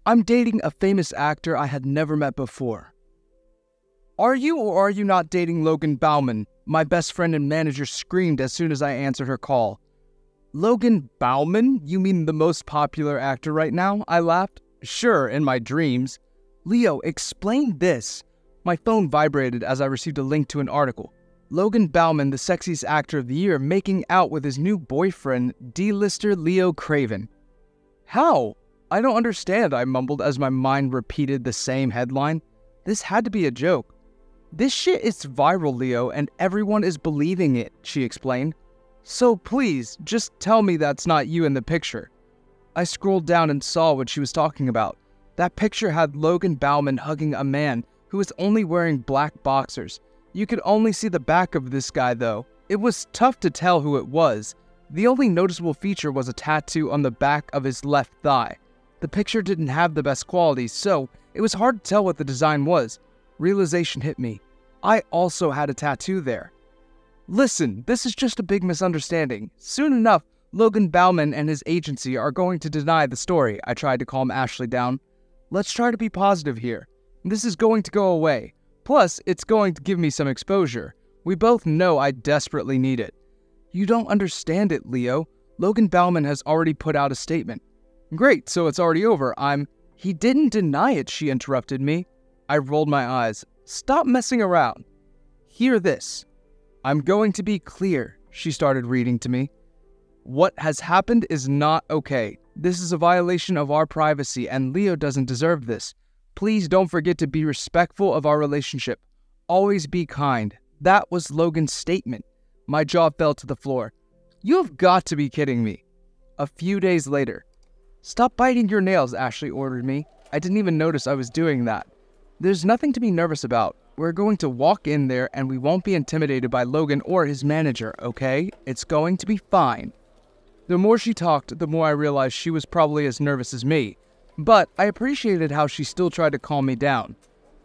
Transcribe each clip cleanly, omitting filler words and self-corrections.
I'm dating a famous actor I had never met before. Are you or are you not dating Logan Bauman? My best friend and manager screamed as soon as I answered her call. Logan Bauman? You mean the most popular actor right now? I laughed. Sure, in my dreams. Leo, explain this. My phone vibrated as I received a link to an article. Logan Bauman, the sexiest actor of the year, making out with his new boyfriend, D-lister Leo Craven. How? I don't understand, I mumbled as my mind repeated the same headline. This had to be a joke. This shit is viral, Leo, and everyone is believing it, she explained. So please, just tell me that's not you in the picture. I scrolled down and saw what she was talking about. That picture had Logan Bauman hugging a man who was only wearing black boxers. You could only see the back of this guy, though. It was tough to tell who it was. The only noticeable feature was a tattoo on the back of his left thigh. The picture didn't have the best quality, so it was hard to tell what the design was. Realization hit me. I also had a tattoo there. Listen, this is just a big misunderstanding. Soon enough, Logan Bauman and his agency are going to deny the story. I tried to calm Ashley down. Let's try to be positive here. This is going to go away. Plus, it's going to give me some exposure. We both know I desperately need it. You don't understand it, Leo. Logan Bauman has already put out a statement. Great, so it's already over. He didn't deny it, she interrupted me. I rolled my eyes. Stop messing around. Hear this. I'm going to be clear, she started reading to me. What has happened is not okay. This is a violation of our privacy, and Leo doesn't deserve this. Please don't forget to be respectful of our relationship. Always be kind. That was Logan's statement. My jaw fell to the floor. You have got to be kidding me. A few days later. Stop biting your nails, Ashley ordered me. I didn't even notice I was doing that. There's nothing to be nervous about. We're going to walk in there and we won't be intimidated by Logan or his manager, okay? It's going to be fine. The more she talked, the more I realized she was probably as nervous as me. But I appreciated how she still tried to calm me down.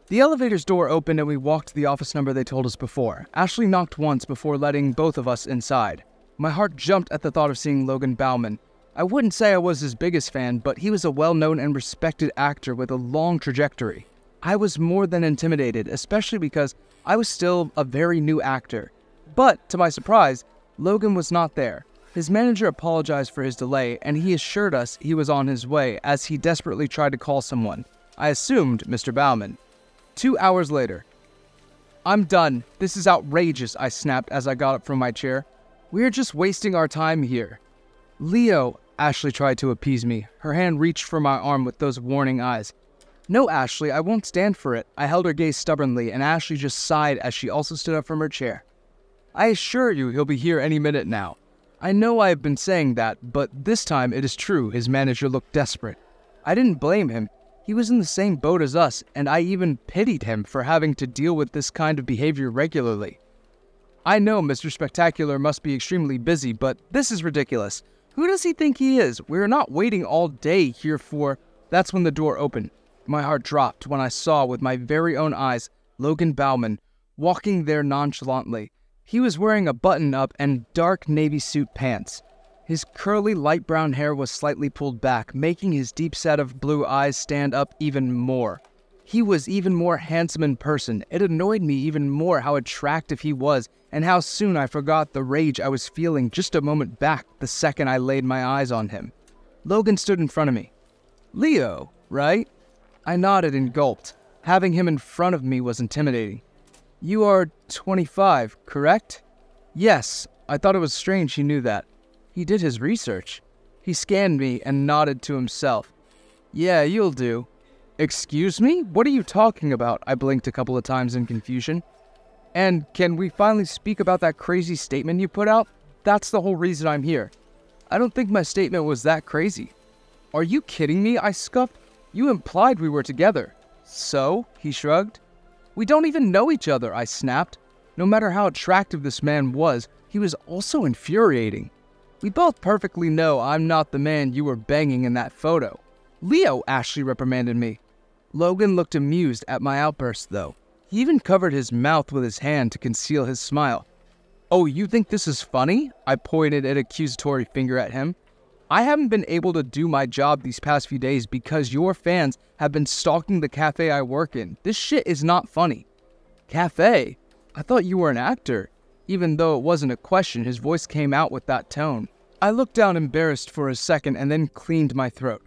The elevator's door opened and we walked to the office number they told us before. Ashley knocked once before letting both of us inside. My heart jumped at the thought of seeing Logan Bauman. I wouldn't say I was his biggest fan, but he was a well-known and respected actor with a long trajectory. I was more than intimidated, especially because I was still a very new actor. But, to my surprise, Logan was not there. His manager apologized for his delay, and he assured us he was on his way as he desperately tried to call someone. I assumed Mr. Bauman. 2 hours later. I'm done. This is outrageous, I snapped as I got up from my chair. We're just wasting our time here. Leo, Ashley tried to appease me. Her hand reached for my arm with those warning eyes. No, Ashley, I won't stand for it. I held her gaze stubbornly, and Ashley just sighed as she also stood up from her chair. I assure you he'll be here any minute now. I know I have been saying that, but this time it is true. His manager looked desperate. I didn't blame him. He was in the same boat as us, and I even pitied him for having to deal with this kind of behavior regularly. I know Mr. Spectacular must be extremely busy, but this is ridiculous. Who does he think he is? We're not waiting all day here for... That's when the door opened. My heart dropped when I saw with my very own eyes Logan Bauman walking there nonchalantly. He was wearing a button-up and dark navy suit pants. His curly light brown hair was slightly pulled back, making his deep set of blue eyes stand up even more. He was even more handsome in person. It annoyed me even more how attractive he was and how soon I forgot the rage I was feeling just a moment back the second I laid my eyes on him. Logan stood in front of me. Leo, right? I nodded and gulped. Having him in front of me was intimidating. You are 25, correct? Yes, I thought it was strange he knew that. He did his research. He scanned me and nodded to himself. Yeah, you'll do. Excuse me? What are you talking about? I blinked a couple of times in confusion. And can we finally speak about that crazy statement you put out? That's the whole reason I'm here. I don't think my statement was that crazy. Are you kidding me? I scuffed. You implied we were together. So? He shrugged. We don't even know each other, I snapped. No matter how attractive this man was, he was also infuriating. We both perfectly know I'm not the man you were banging in that photo. Leo, Ashley reprimanded me. Logan looked amused at my outburst, though. He even covered his mouth with his hand to conceal his smile. Oh, you think this is funny? I pointed an accusatory finger at him. I haven't been able to do my job these past few days because your fans have been stalking the cafe I work in. This shit is not funny." "Cafe? I thought you were an actor." Even though it wasn't a question, his voice came out with that tone. I looked down embarrassed for a second and then cleaned my throat.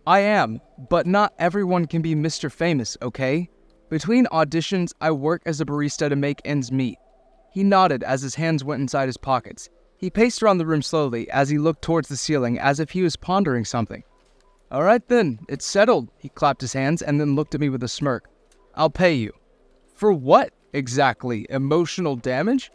"I am, but not everyone can be Mr. Famous, okay? Between auditions, I work as a barista to make ends meet." He nodded as his hands went inside his pockets. He paced around the room slowly as he looked towards the ceiling as if he was pondering something. "All right then, it's settled." He clapped his hands and then looked at me with a smirk. "I'll pay you." "For what exactly? Emotional damage?"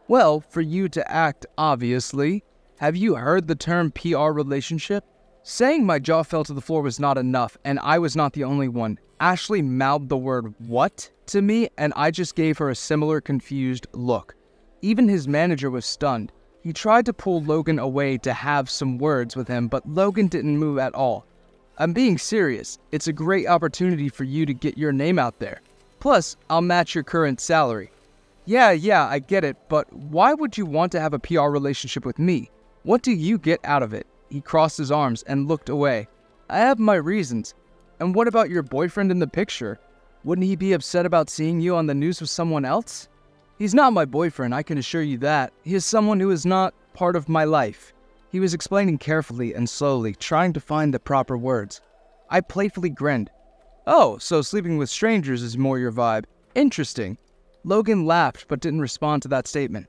"Well, for you to act, obviously. Have you heard the term PR relationship?" Saying my jaw fell to the floor was not enough, and I was not the only one. Ashley mouthed the word "what" to me, and I just gave her a similar confused look. Even his manager was stunned. He tried to pull Logan away to have some words with him, but Logan didn't move at all. "I'm being serious. It's a great opportunity for you to get your name out there. Plus, I'll match your current salary." Yeah, I get it, but why would you want to have a PR relationship with me? What do you get out of it?" He crossed his arms and looked away. "I have my reasons. And what about your boyfriend in the picture? Wouldn't he be upset about seeing you on the news with someone else?" "He's not my boyfriend, I can assure you that. He is someone who is not part of my life." He was explaining carefully and slowly, trying to find the proper words. I playfully grinned. "Oh, so sleeping with strangers is more your vibe. Interesting." Logan laughed but didn't respond to that statement.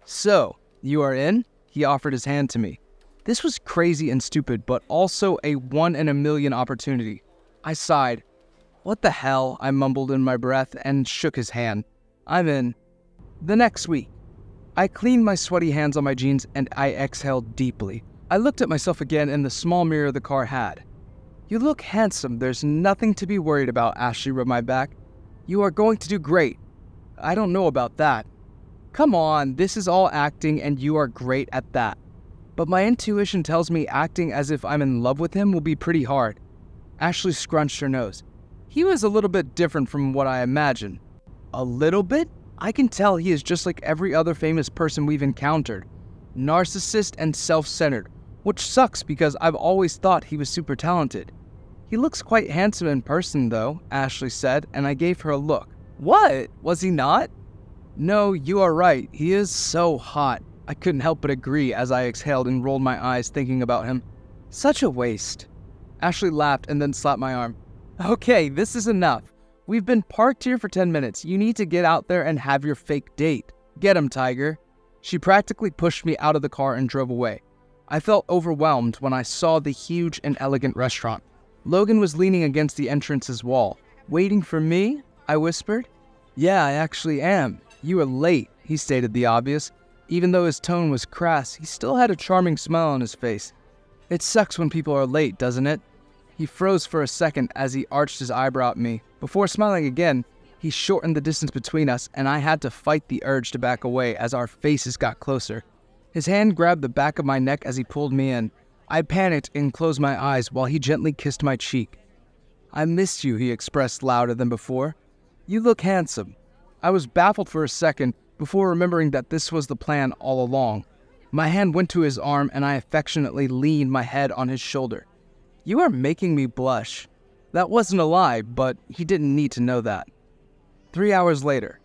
"So, you are in?" He offered his hand to me. This was crazy and stupid, but also a 1 in a million opportunity. I sighed. "What the hell?" I mumbled in my breath and shook his hand. "I'm in." The next week, I cleaned my sweaty hands on my jeans and I exhaled deeply. I looked at myself again in the small mirror the car had. "You look handsome. There's nothing to be worried about," Ashley rubbed my back. "You are going to do great." "I don't know about that." "Come on, this is all acting and you are great at that." "But my intuition tells me acting as if I'm in love with him will be pretty hard." Ashley scrunched her nose. "He was a little bit different from what I imagined." "A little bit? I can tell he is just like every other famous person we've encountered. Narcissist and self-centered, which sucks because I've always thought he was super talented." "He looks quite handsome in person though," Ashley said, and I gave her a look. "What? Was he not?" "No, you are right. He is so hot." I couldn't help but agree as I exhaled and rolled my eyes thinking about him. "Such a waste." Ashley laughed and then slapped my arm. "Okay, this is enough. We've been parked here for 10 minutes. You need to get out there and have your fake date. Get him, Tiger." She practically pushed me out of the car and drove away. I felt overwhelmed when I saw the huge and elegant restaurant. Logan was leaning against the entrance's wall. "Waiting for me?" I whispered. "Yeah, I actually am. You are late," he stated the obvious. Even though his tone was crass, he still had a charming smile on his face. "It sucks when people are late, doesn't it?" He froze for a second as he arched his eyebrow at me. Before smiling again, he shortened the distance between us, and I had to fight the urge to back away as our faces got closer. His hand grabbed the back of my neck as he pulled me in. I panicked and closed my eyes while he gently kissed my cheek. "I missed you," he expressed louder than before. "You look handsome." I was baffled for a second before remembering that this was the plan all along. My hand went to his arm and I affectionately leaned my head on his shoulder. "You are making me blush." That wasn't a lie, but he didn't need to know that. 3 hours later.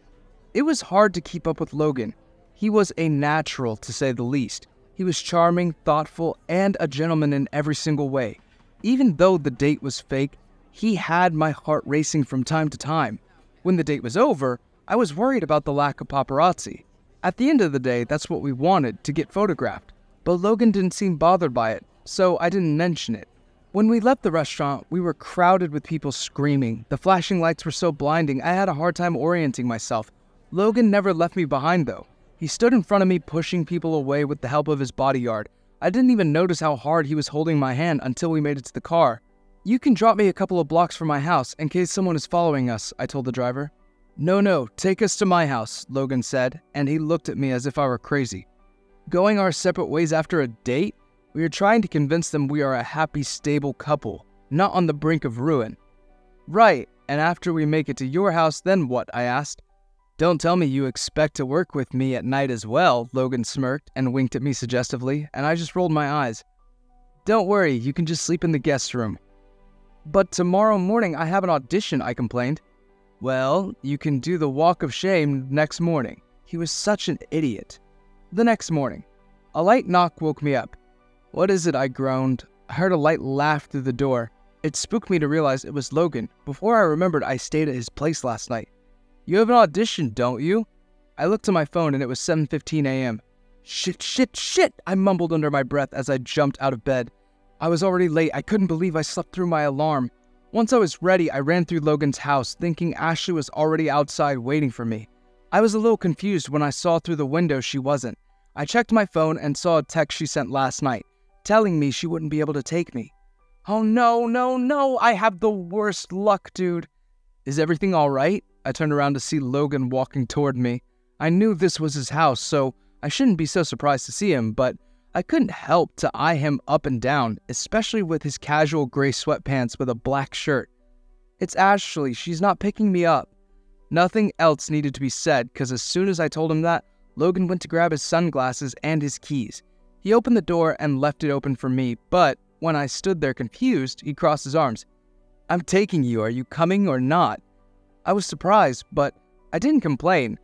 It was hard to keep up with Logan. He was a natural, to say the least. He was charming, thoughtful, and a gentleman in every single way. Even though the date was fake, he had my heart racing from time to time. When the date was over, I was worried about the lack of paparazzi. At the end of the day, that's what we wanted, to get photographed. But Logan didn't seem bothered by it, so I didn't mention it. When we left the restaurant, we were crowded with people screaming. The flashing lights were so blinding, I had a hard time orienting myself. Logan never left me behind, though. He stood in front of me, pushing people away with the help of his bodyguard. I didn't even notice how hard he was holding my hand until we made it to the car. "You can drop me a couple of blocks from my house in case someone is following us," I told the driver. No, take us to my house," Logan said, and he looked at me as if I were crazy. Going our separate ways after a date? We are trying to convince them we are a happy, stable couple, not on the brink of ruin. "Right, and after we make it to your house, then what?" I asked. "Don't tell me you expect to work with me at night as well," Logan smirked and winked at me suggestively, and I just rolled my eyes. Don't worry, you can just sleep in the guest room. But tomorrow morning I have an audition, I complained. Well, you can do the walk of shame next morning. He was such an idiot. The next morning, a light knock woke me up. What is it? I groaned. I heard a light laugh through the door. It spooked me to realize it was Logan. Before I remembered, I stayed at his place last night. You have an audition, don't you? I looked at my phone and it was 7:15 a.m. Shit, I mumbled under my breath as I jumped out of bed. I was already late. I couldn't believe I slept through my alarm. Once I was ready, I ran through Logan's house, thinking Ashley was already outside waiting for me. I was a little confused when I saw through the window she wasn't. I checked my phone and saw a text she sent last night, telling me she wouldn't be able to take me. Oh no, I have the worst luck, dude. Is everything all right? I turned around to see Logan walking toward me. I knew this was his house, so I shouldn't be so surprised to see him, but I couldn't help to eye him up and down, especially with his casual gray sweatpants with a black shirt. It's Ashley, she's not picking me up. Nothing else needed to be said, because as soon as I told him that, Logan went to grab his sunglasses and his keys. He opened the door and left it open for me, but when I stood there confused, he crossed his arms. I'm taking you, are you coming or not? I was surprised, but I didn't complain.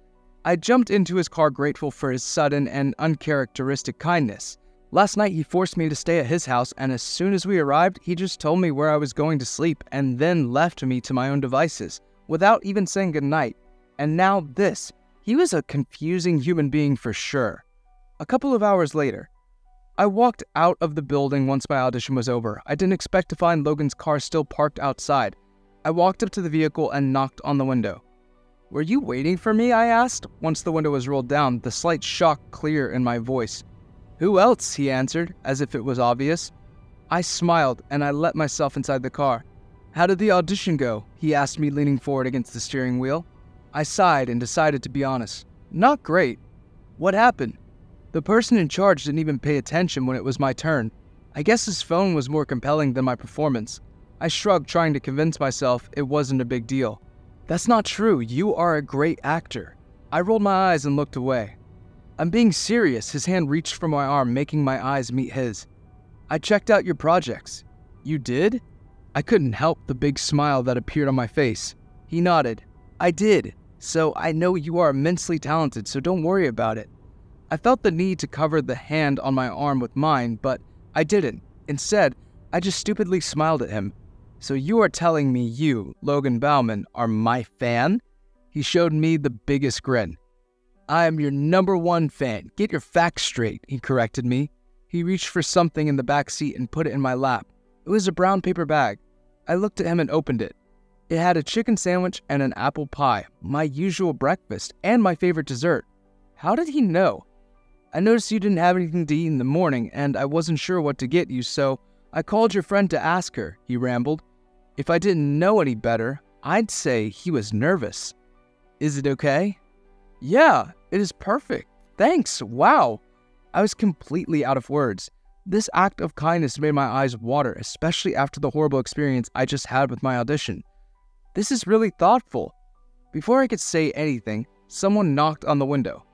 I jumped into his car grateful for his sudden and uncharacteristic kindness. Last night he forced me to stay at his house, and as soon as we arrived, he just told me where I was going to sleep and then left me to my own devices, without even saying goodnight. And now this. He was a confusing human being for sure. A couple of hours later, I walked out of the building once my audition was over. I didn't expect to find Logan's car still parked outside. I walked up to the vehicle and knocked on the window. Were you waiting for me? I asked. Once the window was rolled down, the slight shock clear in my voice. Who else? He answered, as if it was obvious. I smiled and I let myself inside the car. How did the audition go? He asked me, leaning forward against the steering wheel. I sighed and decided to be honest. Not great. What happened? The person in charge didn't even pay attention when it was my turn. I guess his phone was more compelling than my performance. I shrugged, trying to convince myself it wasn't a big deal. That's not true. You are a great actor. I rolled my eyes and looked away. I'm being serious. His hand reached for my arm, making my eyes meet his. I checked out your projects. You did? I couldn't help the big smile that appeared on my face. He nodded. I did. So I know you are immensely talented, so don't worry about it. I felt the need to cover the hand on my arm with mine, but I didn't. Instead, I just stupidly smiled at him. So you are telling me you, Logan Bauman, are my fan? He showed me the biggest grin. I am your #1 fan. Get your facts straight, he corrected me. He reached for something in the back seat and put it in my lap. It was a brown paper bag. I looked at him and opened it. It had a chicken sandwich and an apple pie, my usual breakfast, and my favorite dessert. How did he know? I noticed you didn't have anything to eat in the morning, and I wasn't sure what to get you, so I called your friend to ask her, he rambled. If I didn't know any better, I'd say he was nervous. Is it okay? Yeah, it is perfect. Thanks, wow. I was completely out of words. This act of kindness made my eyes water, especially after the horrible experience I just had with my audition. This is really thoughtful. Before I could say anything, someone knocked on the window.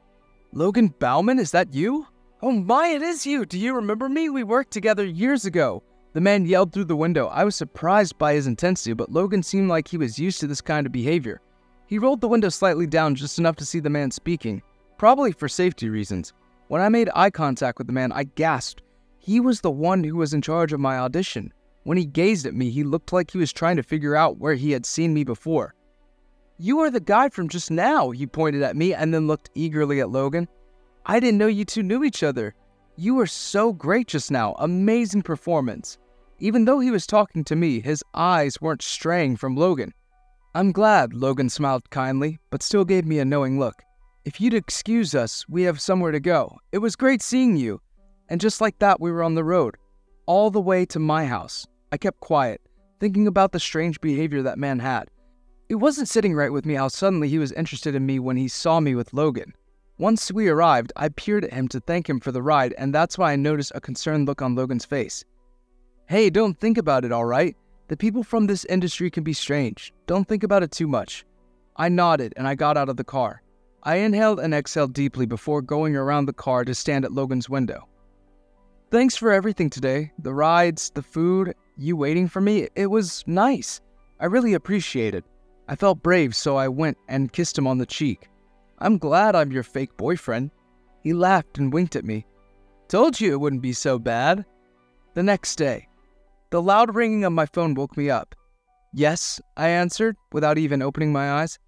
Logan Bauman, is that you? Oh my, it is you. Do you remember me? We worked together years ago. The man yelled through the window. I was surprised by his intensity, but Logan seemed like he was used to this kind of behavior. He rolled the window slightly down just enough to see the man speaking, probably for safety reasons. When I made eye contact with the man, I gasped. He was the one who was in charge of my audition. When he gazed at me, he looked like he was trying to figure out where he had seen me before. You are the guy from just now, he pointed at me and then looked eagerly at Logan. I didn't know you two knew each other. You were so great just now. Amazing performance. Even though he was talking to me, his eyes weren't straying from Logan. I'm glad, Logan smiled kindly, but still gave me a knowing look. If you'd excuse us, we have somewhere to go. It was great seeing you. And just like that, we were on the road, all the way to my house. I kept quiet, thinking about the strange behavior that man had. It wasn't sitting right with me how suddenly he was interested in me when he saw me with Logan. Once we arrived, I peered at him to thank him for the ride, and that's why I noticed a concerned look on Logan's face. Hey, don't think about it, alright? The people from this industry can be strange. Don't think about it too much. I nodded and I got out of the car. I inhaled and exhaled deeply before going around the car to stand at Logan's window. Thanks for everything today. The rides, the food, you waiting for me. It was nice. I really appreciate it. I felt brave, so I went and kissed him on the cheek. I'm glad I'm your fake boyfriend. He laughed and winked at me. Told you it wouldn't be so bad. The next day, the loud ringing of my phone woke me up. Yes, I answered, without even opening my eyes.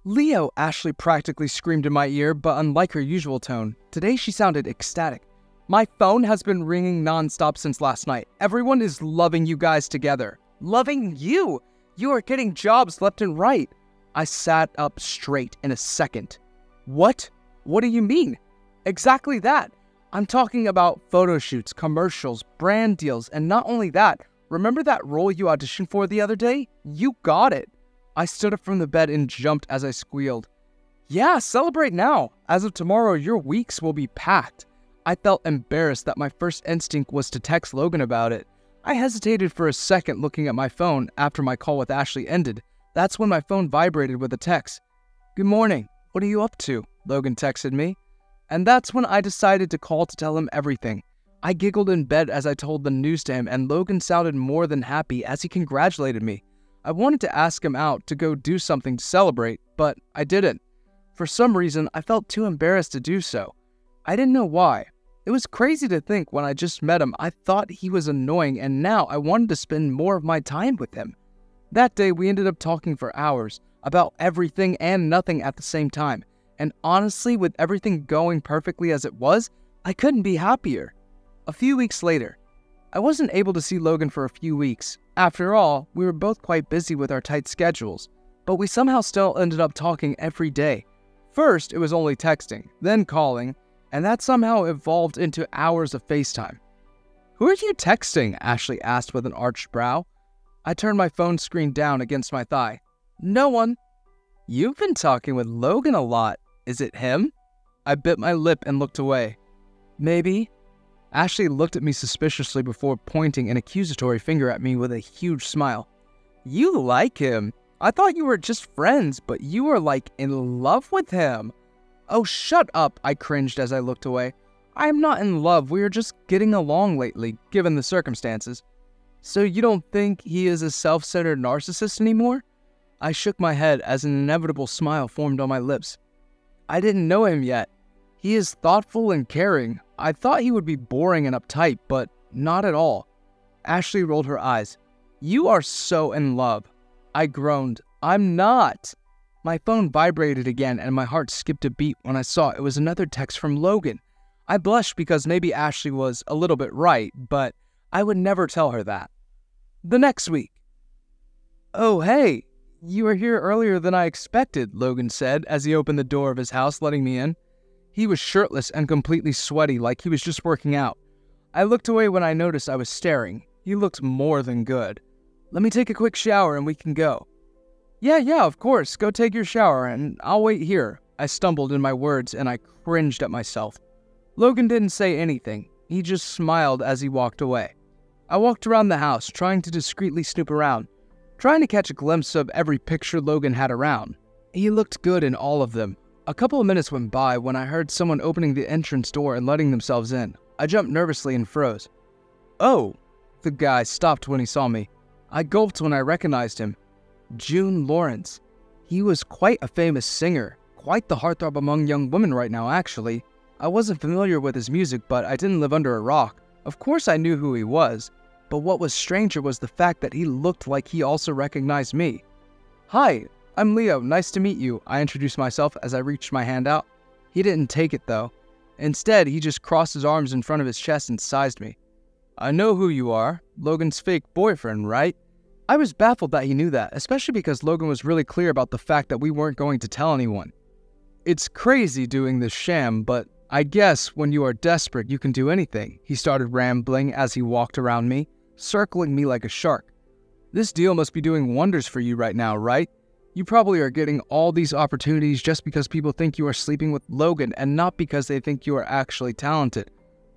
Leo, Ashley practically screamed in my ear, but unlike her usual tone, today she sounded ecstatic. My phone has been ringing nonstop since last night. Everyone is loving you guys together. Loving you! You are getting jobs left and right. I sat up straight in a second. What? What do you mean? Exactly that. I'm talking about photo shoots, commercials, brand deals, and not only that, remember that role you auditioned for the other day? You got it. I stood up from the bed and jumped as I squealed. Yeah, celebrate now. As of tomorrow, your weeks will be packed. I felt embarrassed that my first instinct was to text Logan about it. I hesitated for a second looking at my phone after my call with Ashley ended. That's when my phone vibrated with a text. Good morning. What are you up to? Logan texted me. And that's when I decided to call to tell him everything. I giggled in bed as I told the news to him, and Logan sounded more than happy as he congratulated me. I wanted to ask him out to go do something to celebrate, but I didn't. For some reason, I felt too embarrassed to do so. I didn't know why. It was crazy to think when I just met him, I thought he was annoying, and now I wanted to spend more of my time with him. That day, we ended up talking for hours about everything and nothing at the same time. And honestly, with everything going perfectly as it was, I couldn't be happier. A few weeks later, I wasn't able to see Logan for a few weeks. After all, we were both quite busy with our tight schedules, but we somehow still ended up talking every day. First, it was only texting, then calling, and that somehow evolved into hours of FaceTime. Who are you texting? Ashley asked with an arched brow. I turned my phone screen down against my thigh. No one. You've been talking with Logan a lot. Is it him? I bit my lip and looked away. Maybe. Ashley looked at me suspiciously before pointing an accusatory finger at me with a huge smile. You like him. I thought you were just friends, but you were like in love with him. Oh, shut up, I cringed as I looked away. I am not in love, we are just getting along lately, given the circumstances. So you don't think he is a self-centered narcissist anymore? I shook my head as an inevitable smile formed on my lips. I didn't know him yet. He is thoughtful and caring. I thought he would be boring and uptight, but not at all. Ashley rolled her eyes. You are so in love. I groaned. I'm not. My phone vibrated again and my heart skipped a beat when I saw it was another text from Logan. I blushed because maybe Ashley was a little bit right, but I would never tell her that. The next week. Oh, hey. You were here earlier than I expected, Logan said as he opened the door of his house, letting me in. He was shirtless and completely sweaty, like he was just working out. I looked away when I noticed I was staring. He looked more than good. Let me take a quick shower and we can go. Yeah, of course. Go take your shower and I'll wait here. I stumbled in my words and I cringed at myself. Logan didn't say anything. He just smiled as he walked away. I walked around the house, trying to discreetly snoop around, trying to catch a glimpse of every picture Logan had around. He looked good in all of them. A couple of minutes went by when I heard someone opening the entrance door and letting themselves in. I jumped nervously and froze. Oh, the guy stopped when he saw me. I gulped when I recognized him. June Lawrence. He was quite a famous singer, quite the heartthrob among young women right now, actually. I wasn't familiar with his music, but I didn't live under a rock. Of course I knew who he was. But what was stranger was the fact that he looked like he also recognized me. Hi, I'm Leo. Nice to meet you, I introduced myself as I reached my hand out. He didn't take it, though. Instead, he just crossed his arms in front of his chest and sized me. I know who you are. Logan's fake boyfriend, right? I was baffled that he knew that, especially because Logan was really clear about the fact that we weren't going to tell anyone. It's crazy doing this sham, but I guess when you are desperate, you can do anything, he started rambling as he walked around me, circling me like a shark. This deal must be doing wonders for you right now, right? You probably are getting all these opportunities just because people think you are sleeping with Logan and not because they think you are actually talented.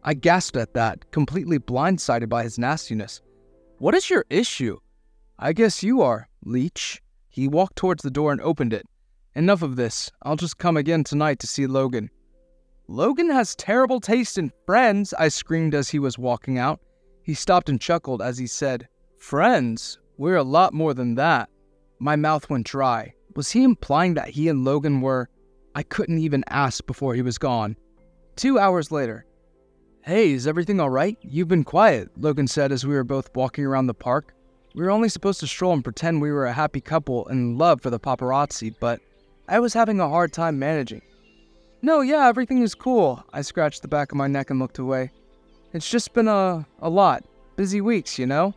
I gasped at that, completely blindsided by his nastiness. What is your issue? I guess you are, leech. He walked towards the door and opened it. Enough of this. I'll just come again tonight to see Logan. "Logan has terrible taste in friends," I screamed as he was walking out. He stopped and chuckled as he said, "Friends? We're a lot more than that." My mouth went dry. Was he implying that he and Logan were... I couldn't even ask before he was gone. 2 hours later. "Hey, is everything alright? You've been quiet," Logan said as we were both walking around the park. We were only supposed to stroll and pretend we were a happy couple in love for the paparazzi, but I was having a hard time managing. "No, yeah, everything is cool." I scratched the back of my neck and looked away. "It's just been a lot. Busy weeks, you know?"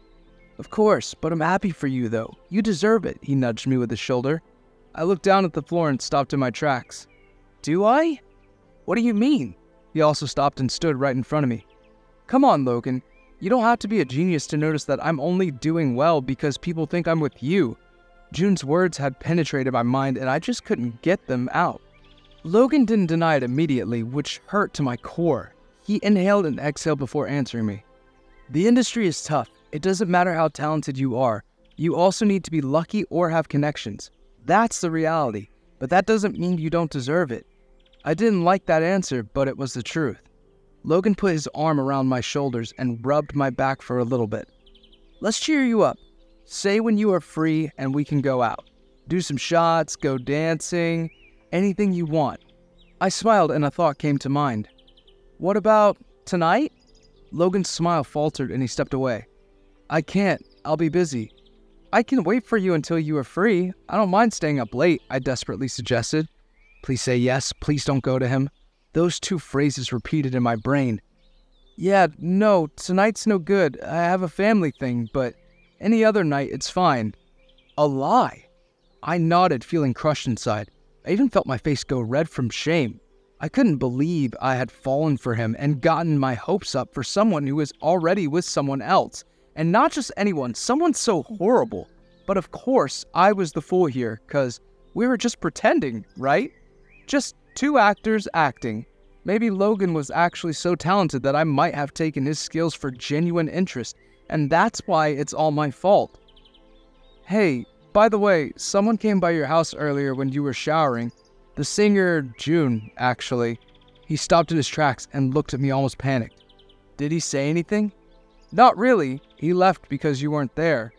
"Of course, but I'm happy for you, though. You deserve it," he nudged me with his shoulder. I looked down at the floor and stopped in my tracks. "Do I? What do you mean?" He also stopped and stood right in front of me. "Come on, Logan. You don't have to be a genius to notice that I'm only doing well because people think I'm with you." June's words had penetrated my mind and I just couldn't get them out. Logan didn't deny it immediately, which hurt to my core. He inhaled and exhaled before answering me. "The industry is tough. It doesn't matter how talented you are. You also need to be lucky or have connections. That's the reality, but that doesn't mean you don't deserve it." I didn't like that answer, but it was the truth. Logan put his arm around my shoulders and rubbed my back for a little bit. "Let's cheer you up. Say when you are free and we can go out. Do some shots, go dancing, anything you want." I smiled and a thought came to mind. "What about tonight?" Logan's smile faltered and he stepped away. "I can't. I'll be busy." "I can wait for you until you are free. I don't mind staying up late," I desperately suggested. "Please say yes. Please don't go to him." Those two phrases repeated in my brain. "Yeah, no, tonight's no good. I have a family thing, but any other night it's fine." A lie. I nodded, feeling crushed inside. I even felt my face go red from shame. I couldn't believe I had fallen for him and gotten my hopes up for someone who was already with someone else. And not just anyone, someone so horrible. But of course, I was the fool here, 'cause we were just pretending, right? Just two actors acting. Maybe Logan was actually so talented that I might have taken his skills for genuine interest, and that's why it's all my fault. "Hey, by the way, someone came by your house earlier when you were showering. The singer, June, actually." He stopped in his tracks and looked at me almost panicked. "Did he say anything?" "Not really. He left because you weren't there."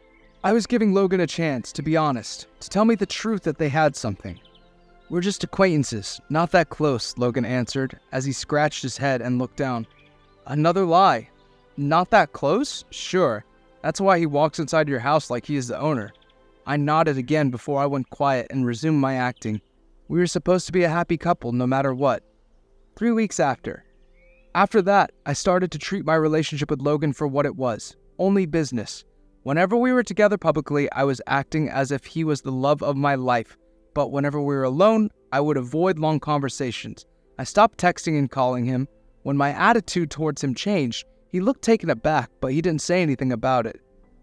I was giving Logan a chance, to be honest, to tell me the truth that they had something. "We're just acquaintances, not that close," Logan answered, as he scratched his head and looked down. "Another lie. Not that close? Sure. That's why he walks inside your house like he is the owner." I nodded again before I went quiet and resumed my acting. We were supposed to be a happy couple no matter what. 3 weeks after. After that, I started to treat my relationship with Logan for what it was, only business. Whenever we were together publicly, I was acting as if he was the love of my life. But whenever we were alone, I would avoid long conversations. I stopped texting and calling him. When my attitude towards him changed, he looked taken aback, but he didn't say anything about it.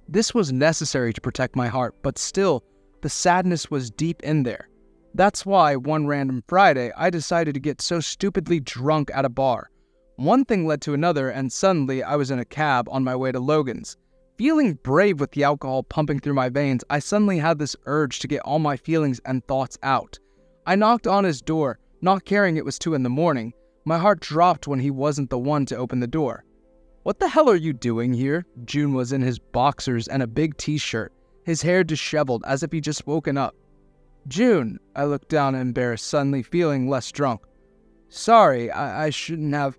This was necessary to protect my heart, but still, the sadness was deep in there. That's why one random Friday, I decided to get so stupidly drunk at a bar. One thing led to another, and suddenly I was in a cab on my way to Logan's. Feeling brave with the alcohol pumping through my veins, I suddenly had this urge to get all my feelings and thoughts out. I knocked on his door, not caring it was 2 in the morning. My heart dropped when he wasn't the one to open the door. "What the hell are you doing here?" June was in his boxers and a big t-shirt, his hair disheveled as if he'd just woken up. "June," I looked down embarrassed, suddenly feeling less drunk. "Sorry, I shouldn't have."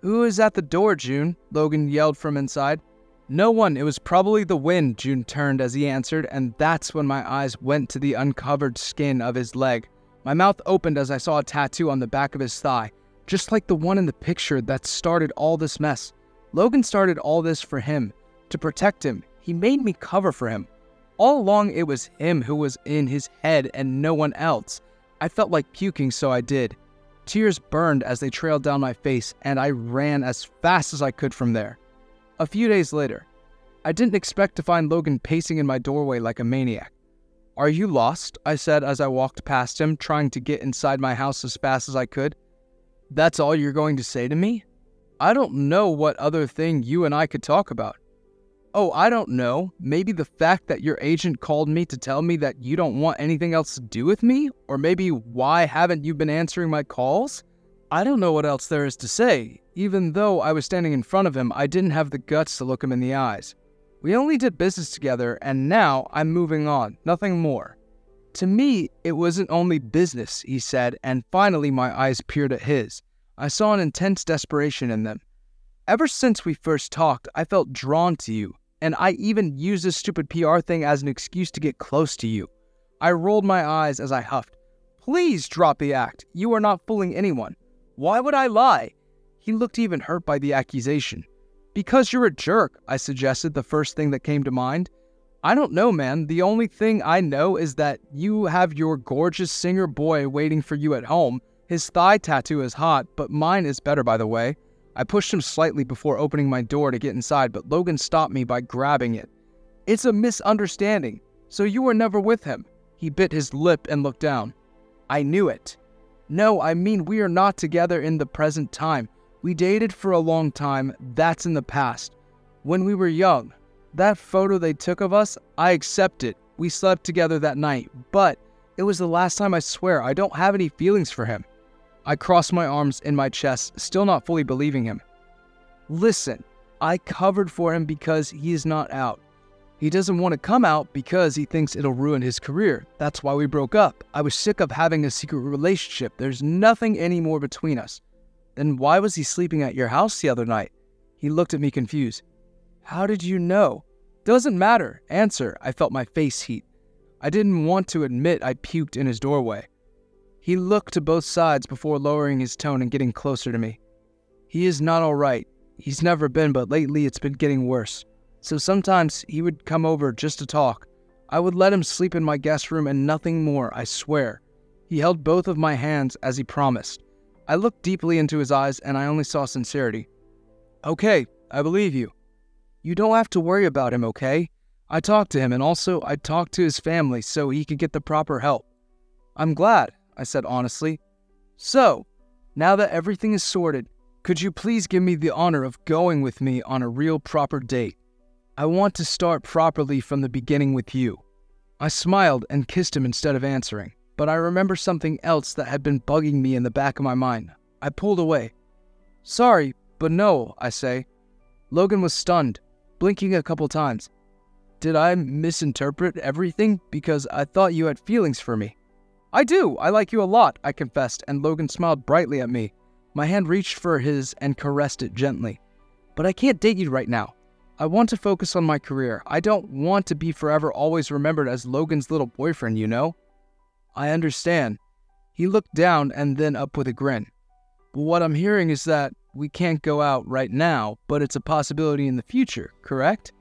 "Who is at the door, June?" Logan yelled from inside. "No one, it was probably the wind," June turned as he answered, and that's when my eyes went to the uncovered skin of his leg. My mouth opened as I saw a tattoo on the back of his thigh, just like the one in the picture that started all this mess. Logan started all this for him, to protect him. He made me cover for him. All along, it was him who was in his head and no one else. I felt like puking, so I did. Tears burned as they trailed down my face, and I ran as fast as I could from there. A few days later, I didn't expect to find Logan pacing in my doorway like a maniac. "Are you lost?" I said as I walked past him, trying to get inside my house as fast as I could. "That's all you're going to say to me? I don't know what other thing you and I could talk about." "Oh, I don't know. Maybe the fact that your agent called me to tell me that you don't want anything else to do with me? Or maybe why haven't you been answering my calls?" I don't know what else there is to say. Even though I was standing in front of him, I didn't have the guts to look him in the eyes. We only did business together, and now I'm moving on, nothing more. To me, it wasn't only business, he said, and finally my eyes peered at his. I saw an intense desperation in them. Ever since we first talked, I felt drawn to you, and I even used this stupid PR thing as an excuse to get close to you. I rolled my eyes as I huffed. Please drop the act. You are not fooling anyone. Why would I lie? He looked even hurt by the accusation. Because you're a jerk, I suggested, the first thing that came to mind. I don't know, man. The only thing I know is that you have your gorgeous singer boy waiting for you at home. His thigh tattoo is hot, but mine is better, by the way. I pushed him slightly before opening my door to get inside, but Logan stopped me by grabbing it. It's a misunderstanding. So you were never with him. He bit his lip and looked down. I knew it. No, I mean we are not together in the present time. We dated for a long time. That's in the past. When we were young. That photo they took of us, I accept it. We slept together that night, but it was the last time. I swear. I don't have any feelings for him. I crossed my arms in my chest, still not fully believing him. Listen, I covered for him because he is not out. He doesn't want to come out because he thinks it'll ruin his career. That's why we broke up. I was sick of having a secret relationship. There's nothing anymore between us. Then why was he sleeping at your house the other night? He looked at me confused. How did you know? Doesn't matter. Answer. I felt my face heat. I didn't want to admit I puked in his doorway. He looked to both sides before lowering his tone and getting closer to me. He is not all right. He's never been, but lately it's been getting worse. So sometimes he would come over just to talk. I would let him sleep in my guest room and nothing more, I swear. He held both of my hands as he promised. I looked deeply into his eyes and I only saw sincerity. Okay, I believe you. You don't have to worry about him, okay? I talked to him and also I talked to his family so he could get the proper help. I'm glad, I said honestly. So, now that everything is sorted, could you please give me the honor of going with me on a real proper date? I want to start properly from the beginning with you. I smiled and kissed him instead of answering, but I remember something else that had been bugging me in the back of my mind. I pulled away. Sorry, but no, I say. Logan was stunned, blinking a couple times. Did I misinterpret everything? Because I thought you had feelings for me. I do. I like you a lot, I confessed, and Logan smiled brightly at me. My hand reached for his and caressed it gently. But I can't date you right now. I want to focus on my career. I don't want to be forever always remembered as Logan's little boyfriend, you know? I understand. He looked down and then up with a grin. But what I'm hearing is that we can't go out right now, but it's a possibility in the future, correct?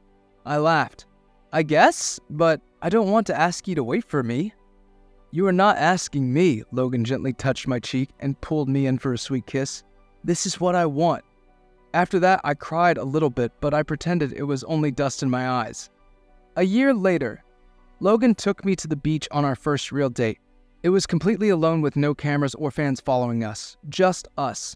I laughed. I guess, but I don't want to ask you to wait for me. You are not asking me, Logan gently touched my cheek and pulled me in for a sweet kiss. This is what I want. After that, I cried a little bit, but I pretended it was only dust in my eyes. A year later, Logan took me to the beach on our first real date. It was completely alone with no cameras or fans following us, just us.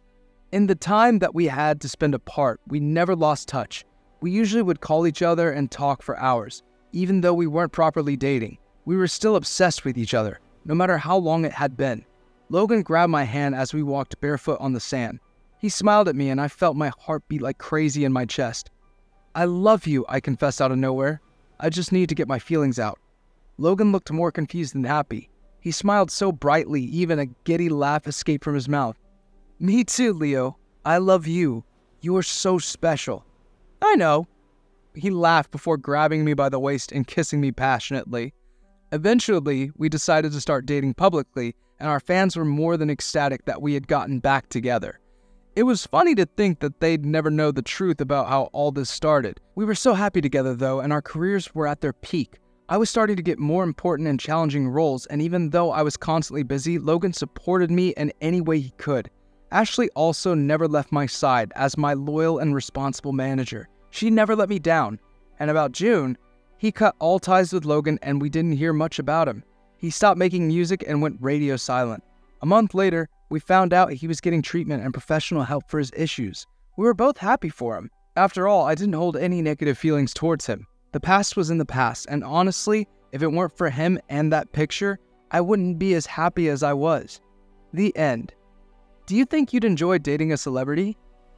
In the time that we had to spend apart, we never lost touch. We usually would call each other and talk for hours. Even though we weren't properly dating, we were still obsessed with each other, no matter how long it had been. Logan grabbed my hand as we walked barefoot on the sand. He smiled at me and I felt my heart beat like crazy in my chest. I love you, I confessed out of nowhere. I just need to get my feelings out. Logan looked more confused than happy. He smiled so brightly, even a giddy laugh escaped from his mouth. Me too, Leo. I love you. You are so special. I know. He laughed before grabbing me by the waist and kissing me passionately. Eventually, we decided to start dating publicly, and our fans were more than ecstatic that we had gotten back together. It was funny to think that they'd never know the truth about how all this started. We were so happy together though, and our careers were at their peak. I was starting to get more important and challenging roles, and even though I was constantly busy, Logan supported me in any way he could. Ashley also never left my side as my loyal and responsible manager. She never let me down. And about June, he cut all ties with Logan and we didn't hear much about him. He stopped making music and went radio silent. A month later, we found out he was getting treatment and professional help for his issues. We were both happy for him. After all, I didn't hold any negative feelings towards him. The past was in the past, and honestly, if it weren't for him and that picture, I wouldn't be as happy as I was. The end. Do you think you'd enjoy dating a celebrity?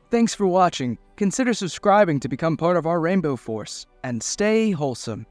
Thanks for watching. Consider subscribing to become part of our Rainbow Force, and stay wholesome.